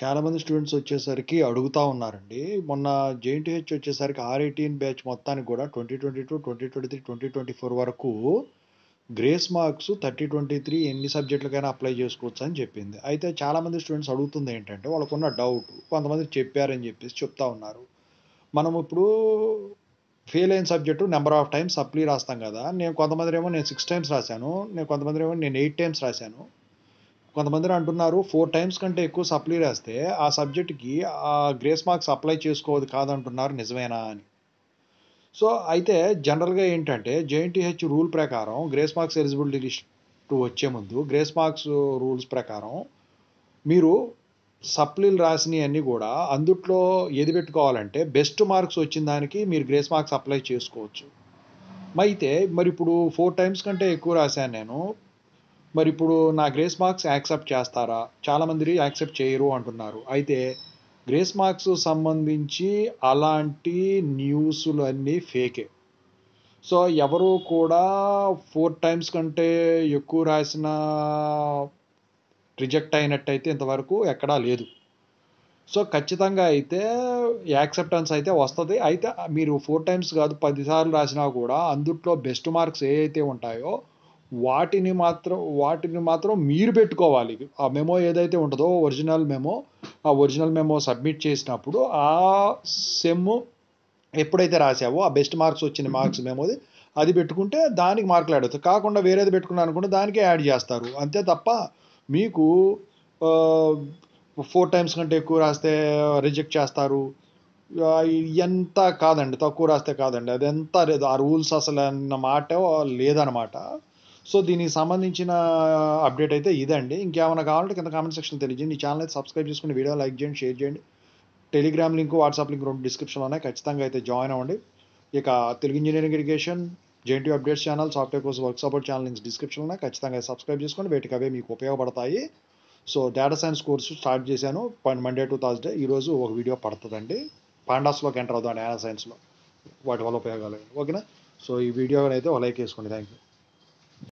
చాలామంది స్టూడెంట్స్ వచ్చేసరికి అడుగుతా ఉన్నారండి. మొన్న జేఎన్‌టీహెచ్ వచ్చేసరికి R18 బ్యాచ్ మొత్తానికి కూడా 2022, 2023, 2024 వరకు గ్రేస్ మార్క్స్ 30, 23 ఎన్ని సబ్జెక్టులకైనా అప్లై చేసుకోవచ్చు అని చెప్పింది. అయితే చాలామంది స్టూడెంట్స్ అడుగుతుంది ఏంటంటే వాళ్ళకున్న డౌట్ కొంతమంది చెప్పారని చెప్పేసి చెప్తా ఉన్నారు. మనం ఇప్పుడు ఫెయిల్ అయిన subject number of times supply రాస్తాం కదా! కొంతమందిరేమో నేను 6 టైమ్స్ రాశాను. కొంతమందిరేమో నేను 8 టైమ్స్ రాశాను. కొంతమంది అంటున్నారు 4 టైమ్స్ కంటే ఎక్కువ సప్లీ రాస్తే ఆ సబ్జెక్ట్‌కి గ్రేస్ మార్క్స్ అప్లై చేసుకోవద్దు కాదంటున్నారు నిజమేనా అని. సో, అయితే జనరల్‌గా ఏంటంటే జేఎన్‌టీహెచ్ రూల్ ప్రకారం గ్రేస్ మార్క్స్ ఎలిజిబిలిటీ లిస్ట్ వచ్చే ముందు గ్రేస్ మార్క్స్ రూల్స్ ప్రకారం మీరు సప్లీలు రాసినయన్నీ గూడా అందుట్లో ఏది పెట్టుకోవాలంటే బెస్ట్ మార్క్స్ వచ్చిన దానికి మీరు గ్రేస్ మార్క్స్ అప్లై చేసుకోవచ్చు. మరిప్పుడు 4 టైమ్స్ కంటే ఎక్కువ రాశాను నేను. మరిప్పుడు నా గ్రేస్ మార్క్స్ యాక్సెప్ట్ చేస్తారా? చాలామంది యాక్సెప్ట్ చేయరు అంటున్నారు. అయితే గ్రేస్ మార్క్స్ సంబంధించి అలాంటి న్యూసులన్నీ ఫేకే. సో, ఎవరు కూడా 4 టైమ్స్ కంటే ఎక్కువ రాసినా రిజెక్ట్ అయినట్టయితే ఇంతవరకు ఎక్కడా లేదు. సో, ఖచ్చితంగా అయితే యాక్సెప్టెన్స్ అయితే వస్తది. అయితే మీరు 4 టైమ్స్ కాదు 10 సార్లు రాసినా కూడా అందుట్లో బెస్ట్ మార్క్స్ ఏవైతే ఉంటాయో వాటిని మాత్రం మీరు పెట్టుకోవాలి. ఆ మెమో ఏదైతే ఉంటదో ఆ ఒరిజినల్ మెమో సబ్మిట్ చేసినప్పుడు ఆ సెమ్ ఎప్పుడైతే రాసావో ఆ బెస్ట్ మార్క్స్ వచ్చిన మార్క్స్ మెమోది అది పెట్టుకుంటే దానికి మార్కులు యాడ్ అవుతాయి. కాకుండా వేరేది పెట్టుకున్నారనుకోండి దానికే యాడ్ చేస్తారు. అంతే తప్ప మీకు ఆహ్, 4 టైమ్స్ కంటే ఎక్కువ రాస్తే రిజెక్ట్ చేస్తారు. ఇయంతా కాదండి. తక్కువ రాస్తే కాదండి. అదంతా లేదు. ఆ రూల్స్ అసలన్న మాట లేదనమాట. సో, దీనికి సంబంధించిన అప్డేట్ అయితే ఇదండి. ఇంకేమన్నా కావాలంటే కింద కామెంట్ సెక్షన్‌లో తెలియజేయండి. ఈ ఛానెల్ అయితే సబ్స్క్రైబ్ చేసుకొని వీడియో లైక్ చేయండి, షేర్ చేయండి. టెలిగ్రామ్ లింక్, వాట్సాప్ లింక్ 2 డిస్క్రిప్షన్‌లో ఉన్నాయి. ఖచ్చితంగా అయితే జాయిన్ అవ్వండి. ఇక Telugu engineering education, JNTU updates channel, software course work support channel links డిస్క్రిప్షన్‌లో ఉన్నాయి. ఖచ్చితంగా సబ్స్క్రైబ్ చేసుకోండి. వేటికి అవే మీకు ఉపయోగపడతాయి. So, data science course start చేశాను. Monday to Thursday. ఈరోజు ఒక వీడియో పడతదండి. పాండాస్‌లోకి ఎంటర్ అవుదాం డేటా సైన్స్‌లో. వాటి వల్ల ఉపయోగాలు. ఓకేనా? సో, ఈ వీడియోనైతే ఒక లైక్ వేసుకోండి. Thank you.